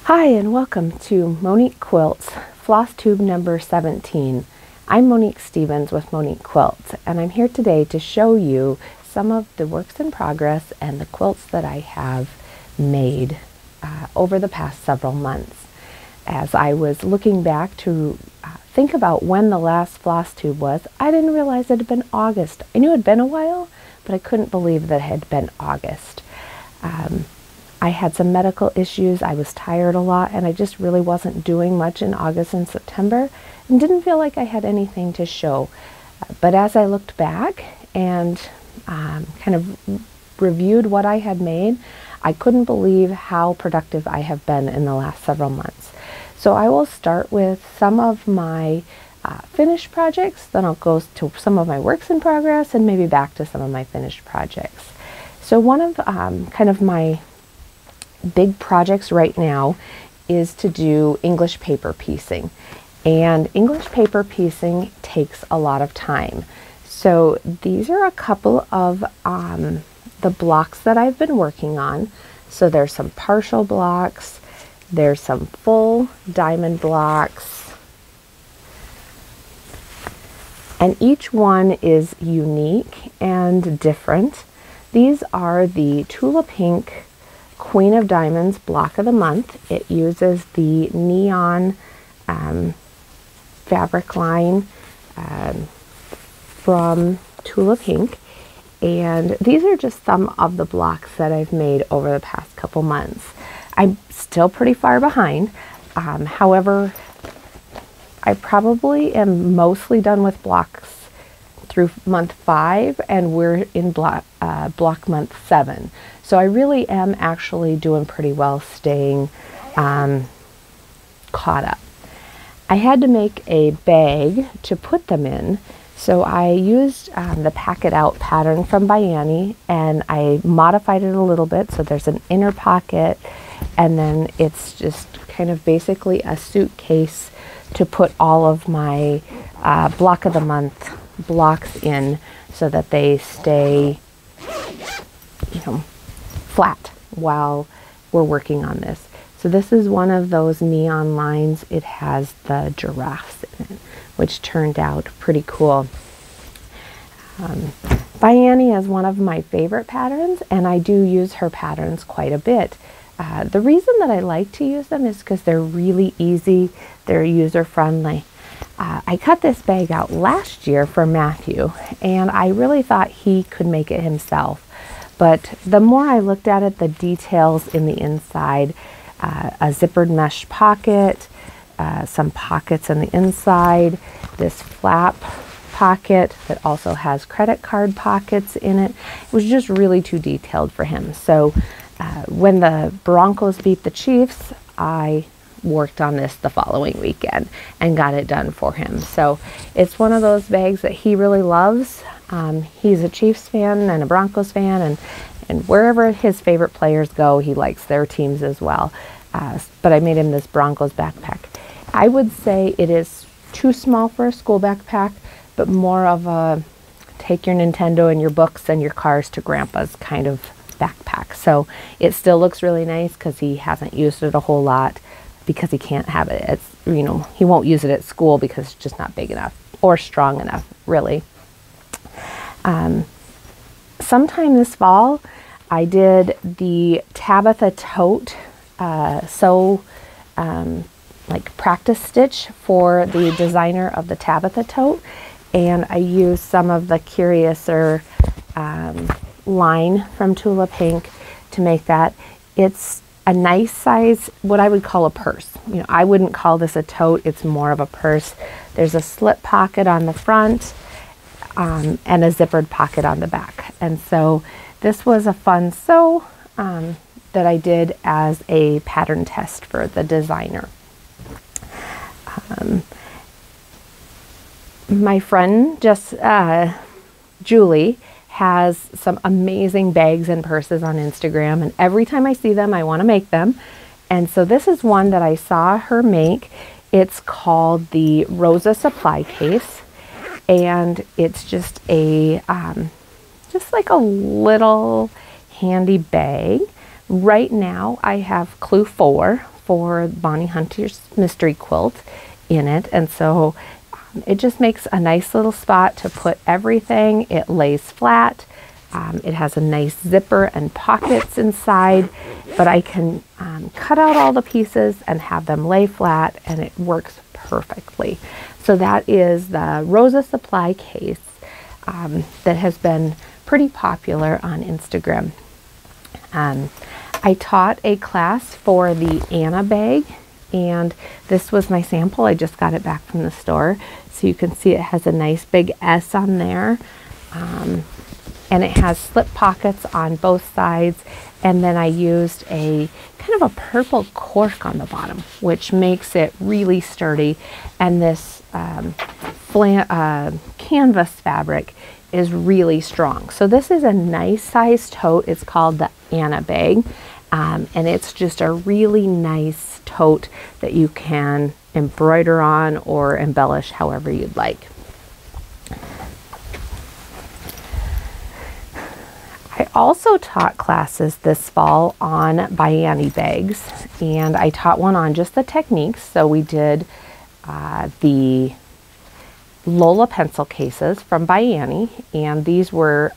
Hi and welcome to Moneik Quilts, floss tube number 17. I'm Monique Stevens with Moneik Quilts, and I'm here today to show you some of the works in progress and the quilts that I have made over the past several months. As I was looking back to think about when the last floss tube was, I didn't realize it had been August. I knew it had been a while, but I couldn't believe that it had been August. I had some medical issues, I was tired a lot, and I just really wasn't doing much in August and September and didn't feel like I had anything to show. But as I looked back and kind of reviewed what I had made, I couldn't believe how productive I have been in the last several months. So I will start with some of my finished projects, then I'll go to some of my works in progress and maybe back to some of my finished projects. So one of kind of my big projects right now is to do English paper piecing, and English paper piecing takes a lot of time. So these are a couple of the blocks that I've been working on. So there's some partial blocks, there's some full diamond blocks, and each one is unique and different. These are the Tula Pink Queen of Diamonds block of the month. It uses the neon fabric line from Tula Pink, and these are just some of the blocks that I've made over the past couple months. I'm still pretty far behind. However, I probably am mostly done with blocks through month 5, and we're in block month 7. So I really am actually doing pretty well staying caught up. I had to make a bag to put them in, so I used the Pack It Out pattern from Biani, and I modified it a little bit. So there's an inner pocket, and then it's just kind of basically a suitcase to put all of my block of the month blocks in, so that they stay, flat while we're working on this. So this is one of those neon lines. It has the giraffes in it, which turned out pretty cool. Biani is one of my favorite patterns, and I do use her patterns quite a bit. The reason that I like to use them is because they're really easy, they're user-friendly. I cut this bag out last year for Matthew, and I really thought he could make it himself. But the more I looked at it, the details in the inside, a zippered mesh pocket, some pockets in the inside, this flap pocket that also has credit card pockets in it. It was just really too detailed for him. So when the Broncos beat the Chiefs, I worked on this the following weekend and got it done for him. So it's one of those bags that he really loves. He's a Chiefs fan and a Broncos fan, and wherever his favorite players go, he likes their teams as well. But I made him this Broncos backpack. I would say it is too small for a school backpack, but more of a take your Nintendo and your books and your cars to Grandpa's kind of backpack. So it still looks really nice because he hasn't used it a whole lot, because he can't have it. It's, he won't use it at school because it's just not big enough or strong enough, really. Sometime this fall, I did the Tabitha tote like practice stitch for the designer of the Tabitha tote, and I used some of the Curiouser line from Tula Pink to make that. It's a nice size, what I would call a purse. I wouldn't call this a tote, it's more of a purse. There's a slip pocket on the front and a zippered pocket on the back. And so this was a fun sew that I did as a pattern test for the designer. My friend, Julie, has some amazing bags and purses on Instagram, and every time I see them, I want to make them. And so this is one that I saw her make. It's called the Rosa Supply Case, and it's just a just like a little handy bag. Right now I have clue 4 for Bonnie Hunter's mystery quilt in it, and so it just makes a nice little spot to put everything. It lays flat. It has a nice zipper and pockets inside, but I can cut out all the pieces and have them lay flat, and it works perfectly. So that is the Rosa Supply case that has been pretty popular on Instagram. I taught a class for the Anna bag, and this was my sample. I just got it back from the store. So you can see it has a nice big S on there. And it has slip pockets on both sides, and then I used a kind of a purple cork on the bottom, which makes it really sturdy, and this canvas fabric is really strong. So this is a nice size tote. It's called the Anna bag, and it's just a really nice tote that you can embroider on or embellish however you'd like. I also taught classes this fall on Biani bags, and I taught one on just the techniques. So we did the Lola pencil cases from Biani, and these were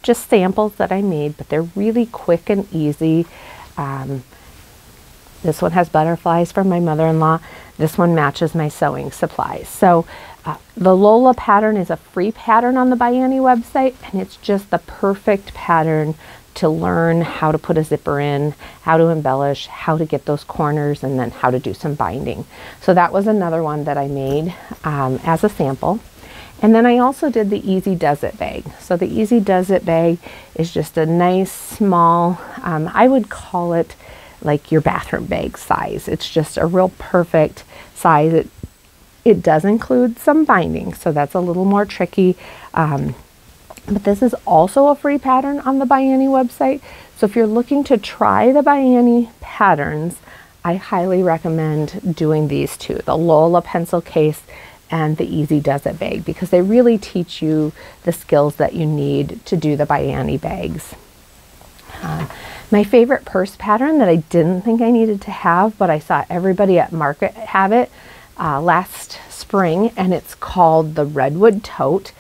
just samples that I made, but they're really quick and easy. This one has butterflies from my mother-in-law. This one matches my sewing supplies. So the Lola pattern is a free pattern on the Biani website, and it's just the perfect pattern to learn how to put a zipper in, how to embellish, how to get those corners, and then how to do some binding. So that was another one that I made as a sample. And then I also did the Easy Does It bag. So the Easy Does It bag is just a nice small, I would call it like your bathroom bag size. It's just a real perfect size. It does include some binding, so that's a little more tricky. But this is also a free pattern on the Biani website. So if you're looking to try the Biani patterns, I highly recommend doing these two, the Lola pencil case and the Easy Does It bag, because they really teach you the skills that you need to do the Biani bags. My favorite purse pattern that I didn't think I needed to have, but I saw everybody at market have it last spring, and it's called the Redwood Tote.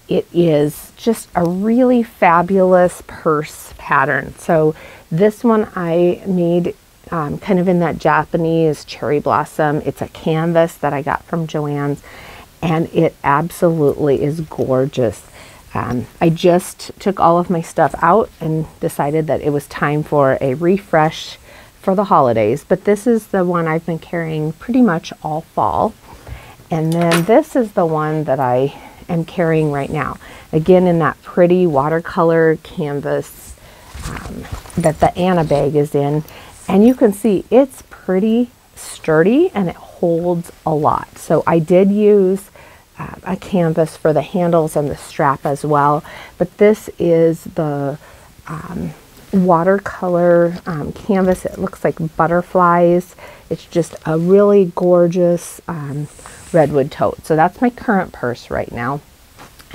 It is just a really fabulous purse pattern. So this one I made kind of in that Japanese cherry blossom. It's a canvas that I got from Joann's, and it absolutely is gorgeous. I just took all of my stuff out and decided that it was time for a refresh for the holidays, but this is the one I've been carrying pretty much all fall. And then this is the one that I am carrying right now, again in that pretty watercolor canvas that the Anna bag is in, and you can see it's pretty sturdy and it holds a lot. So I did use a canvas for the handles and the strap as well, but this is the watercolor canvas. It looks like butterflies. It's just a really gorgeous redwood tote. So that's my current purse right now.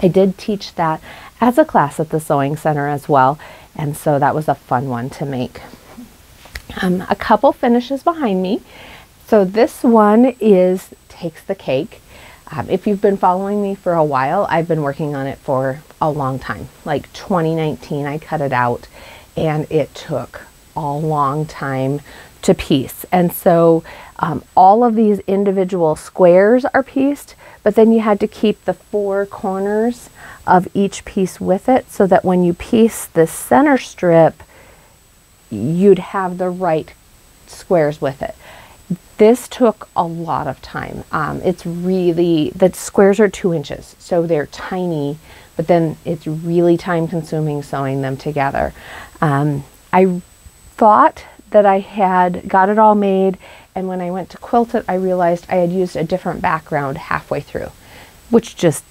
I did teach that as a class at the sewing center as well, and so that was a fun one to make. A couple finishes behind me. So this one is Takes the Cake. If you've been following me for a while, I've been working on it for a long time. Like 2019 I cut it out, and it took a long time to piece. And so all of these individual squares are pieced, but then you had to keep the four corners of each piece with it, so that when you piece the center strip, you'd have the right squares with it. This took a lot of time. It's really, the squares are 2 inches, so they're tiny, but then it's really time consuming sewing them together. I thought that I had got it all made, and when I went to quilt it, I realized I had used a different background halfway through, which just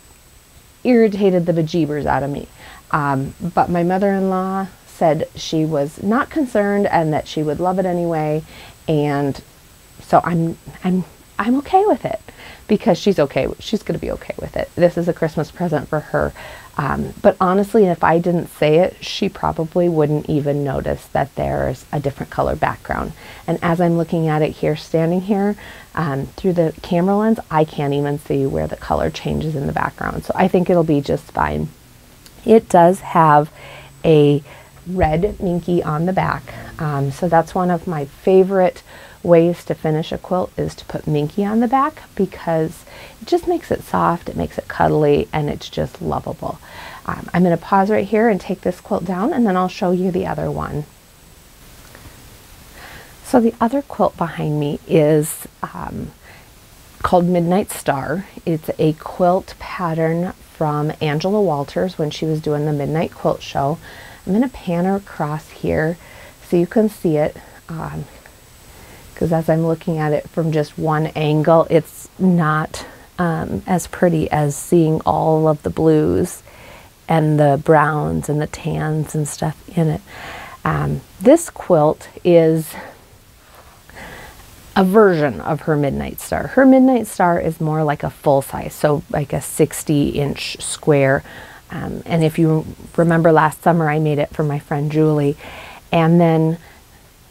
irritated the bejeebers out of me. But my mother-in-law said she was not concerned and that she would love it anyway, and so I'm okay with it because she's okay. She's going to be okay with it. This is a Christmas present for her. But honestly, if I didn't say it, she probably wouldn't even notice that there's a different color background. And as I'm looking at it here, standing here through the camera lens, I can't even see where the color changes in the background. So I think it'll be just fine. It does have a red minky on the back. So that's one of my favorite ways to finish a quilt, is to put minky on the back, because it just makes it soft, it makes it cuddly, and it's just lovable. I'm going to pause right here and take this quilt down, and then I'll show you the other one. So the other quilt behind me is called Midnight Star. It's a quilt pattern from Angela Walters when she was doing the Midnight Quilt Show. I'm going to pan her across here so you can see it, because as I'm looking at it from just one angle, it's not as pretty as seeing all of the blues and the browns and the tans and stuff in it. This quilt is a version of her Midnight Star. Her Midnight Star is more like a full size, so like a 60-inch square. And if you remember last summer, I made it for my friend Julie, and then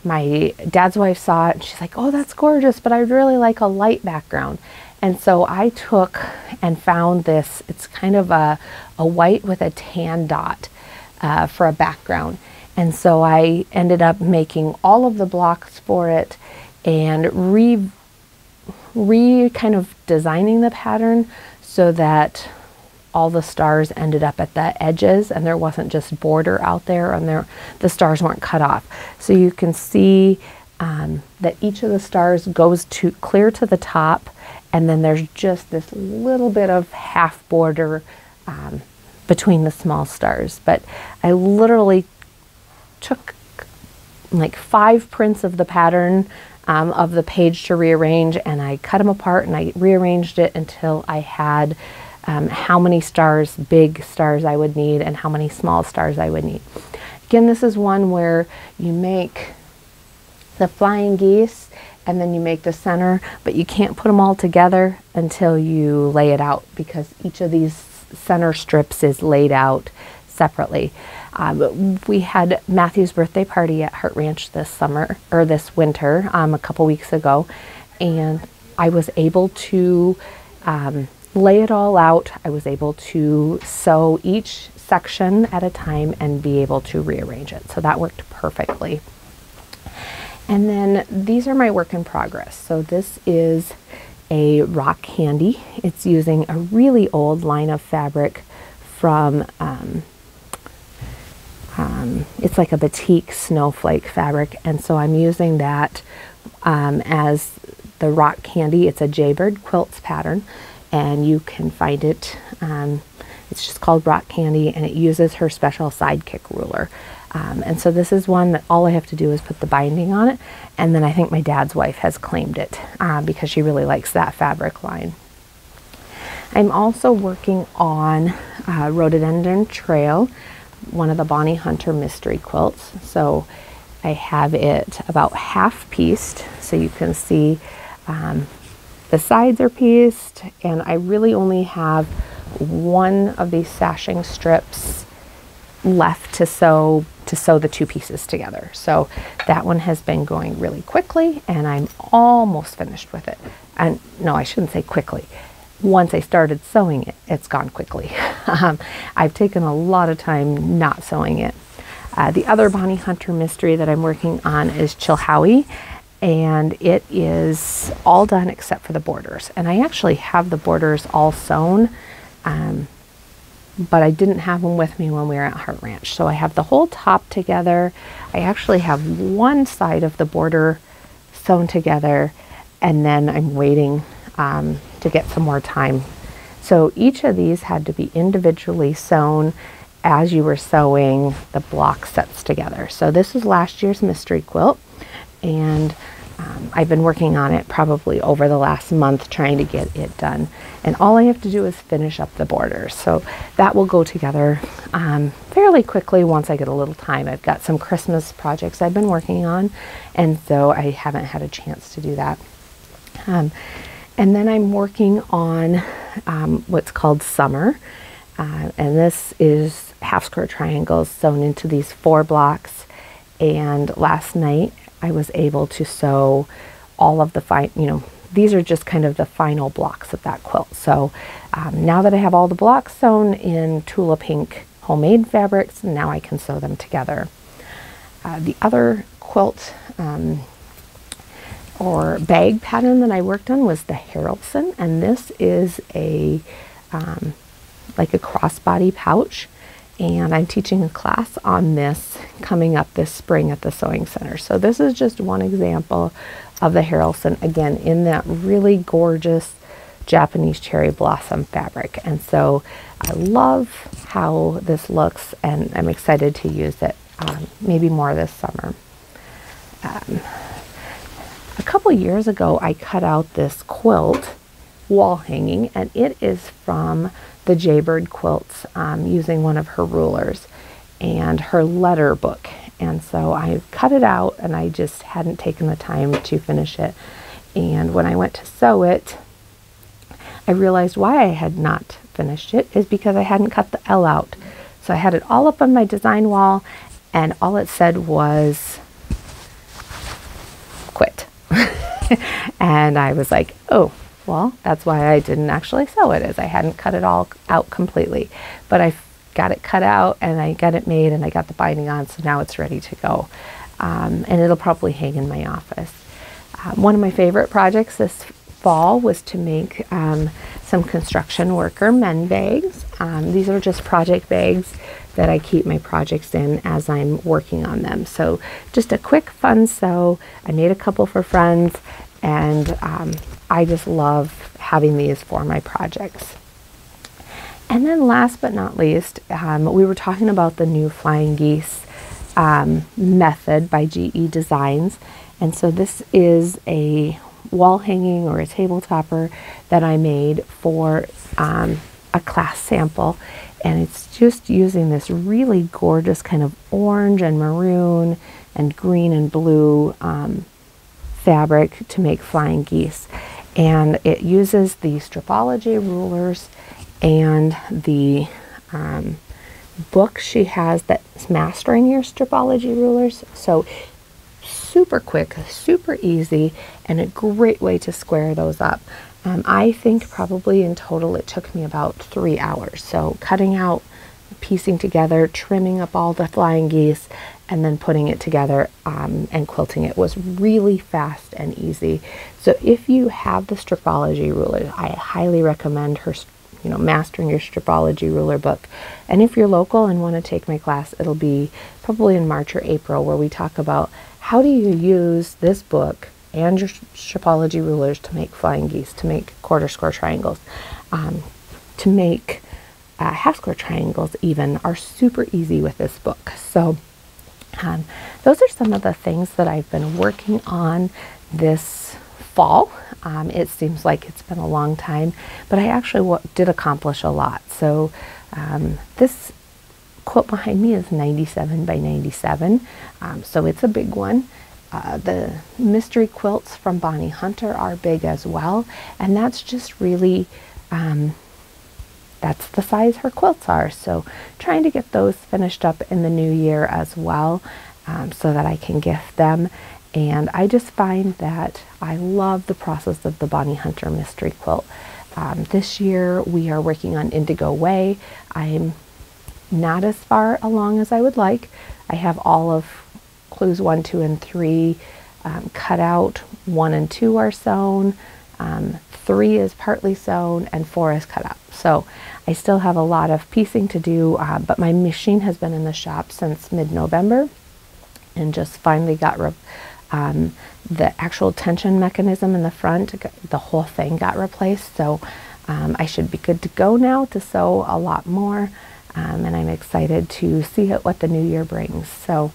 my dad's wife saw it and she's like, oh, that's gorgeous, but I'd really like a light background. And so I took and found this. It's kind of a white with a tan dot for a background. And so I ended up making all of the blocks for it and kind of designing the pattern so that all the stars ended up at the edges and there wasn't just border out there, and the stars weren't cut off. So you can see that each of the stars goes clear to the top, and then there's just this little bit of half border between the small stars. But I literally took like 5 prints of the pattern of the page to rearrange, and I cut them apart and I rearranged it until I had how many stars, big stars I would need, and how many small stars I would need. Again, this is one where you make the flying geese and then you make the center, but you can't put them all together until you lay it out, because each of these center strips is laid out separately. We had Matthew's birthday party at Heart Ranch this winter, a couple weeks ago, and I was able to lay it all out. I was able to sew each section at a time and be able to rearrange it. So that worked perfectly. And then these are my work in progress. So this is a rock candy. It's using a really old line of fabric from, it's like a batik snowflake fabric. And so I'm using that as the rock candy. It's a Jaybird Quilts pattern, and you can find it, it's just called Rock Candy, and it uses her special sidekick ruler. And so this is one that all I have to do is put the binding on it, and then I think my dad's wife has claimed it because she really likes that fabric line. I'm also working on Rhododendron Trail, one of the Bonnie Hunter mystery quilts. So I have it about half pieced, so you can see the sides are pieced, and I really only have one of these sashing strips left to sew the 2 pieces together. So that one has been going really quickly, and I'm almost finished with it. And no, I shouldn't say quickly. Once I started sewing it, it's gone quickly. I've taken a lot of time not sewing it. The other Bonnie Hunter mystery that I'm working on is Chilhowie, and it is all done except for the borders. And I actually have the borders all sewn, but I didn't have them with me when we were at Heart Ranch. So I have the whole top together. I actually have one side of the border sewn together, and then I'm waiting to get some more time. So each of these had to be individually sewn as you were sewing the block sets together. So this is last year's mystery quilt, and I've been working on it probably over the last month trying to get it done. And all I have to do is finish up the borders. So that will go together fairly quickly once I get a little time. I've got some Christmas projects I've been working on, and so I haven't had a chance to do that. And then I'm working on what's called summer. And this is half square triangles sewn into these 4 blocks. And last night I was able to sew all of the these are just kind of the final blocks of that quilt. So now that I have all the blocks sewn in Tula Pink homemade fabrics, now I can sew them together. The other quilt or bag pattern that I worked on was the Harrelson, and this is a like a crossbody pouch, and I'm teaching a class on this coming up this spring at the Sewing Center. So this is just one example of the Harrelson, again in that really gorgeous Japanese cherry blossom fabric. And so I love how this looks, and I'm excited to use it maybe more this summer. A couple years ago I cut out this quilt wall hanging, and it is from the Jaybird Quilts using one of her rulers and her letter book. And so I cut it out, and I just hadn't taken the time to finish it. And when I went to sew it, I realized why I had not finished it is because I hadn't cut the L out. So I had it all up on my design wall, and all it said was quit. And I was like, oh, well, that's why I didn't actually sew it, is I hadn't cut it all out completely. But I got it cut out, and I got it made, and I got the binding on, so now it's ready to go. And it'll probably hang in my office. One of my favorite projects this fall was to make some construction worker men bags. These are just project bags that I keep my projects in as I'm working on them. So just a quick fun sew. I made a couple for friends, and I just love having these for my projects. And then last but not least, we were talking about the new Flying Geese method by GE Designs. And so this is a wall hanging or a table topper that I made for a class sample. And it's just using this really gorgeous kind of orange and maroon and green and blue fabric to make flying geese. And it uses the Stripology rulers and the book she has that's mastering your Stripology rulers. So super quick, super easy, and a great way to square those up. I think probably in total it took me about 3 hours. So cutting out, piecing together, trimming up all the flying geese, and then putting it together and quilting it was really fast and easy. So if you have the Stripology ruler, I highly recommend her, Mastering Your Stripology Ruler book. And if you're local and want to take my class, it'll be probably in March or April, where we talk about how do you use this book and your Stripology rulers to make flying geese, to make quarter square triangles, to make half square triangles even are super easy with this book. So those are some of the things that I've been working on this fall. It seems like it's been a long time, but I actually did accomplish a lot. So this quilt behind me is 97 by 97, so it's a big one. The mystery quilts from Bonnie Hunter are big as well, and that's just really that's the size her quilts are. So trying to get those finished up in the new year as well, so that I can gift them. And I just find that I love the process of the Bonnie Hunter mystery quilt. This year we are working on Indigo Way. I'm not as far along as I would like. I have all of clues 1, 2, and 3 cut out. 1 and 2 are sewn. 3 is partly sewn, and 4 is cut out. So I still have a lot of piecing to do, but my machine has been in the shop since mid-November, and just finally got the actual tension mechanism in the front, the whole thing got replaced. So I should be good to go now to sew a lot more, and I'm excited to see what the new year brings. So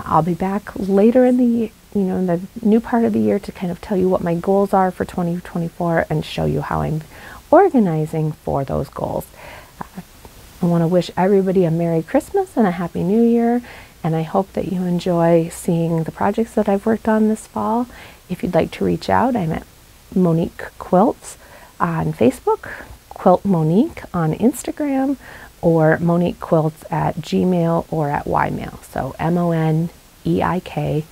I'll be back later in the in the new part of the year to kind of tell you what my goals are for 2024 and show you how I'm organizing for those goals. I want to wish everybody a Merry Christmas and a Happy New Year, and I hope that you enjoy seeing the projects that I've worked on this fall. If you'd like to reach out, I'm at Moneik Quilts on Facebook, Quilt Moneik on Instagram, or Moneik Quilts at Gmail or at Ymail. So MONEIK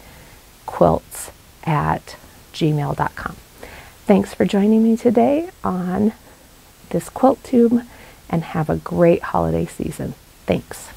quilts at gmail.com. Thanks for joining me today on this Quilttube, and have a great holiday season. Thanks.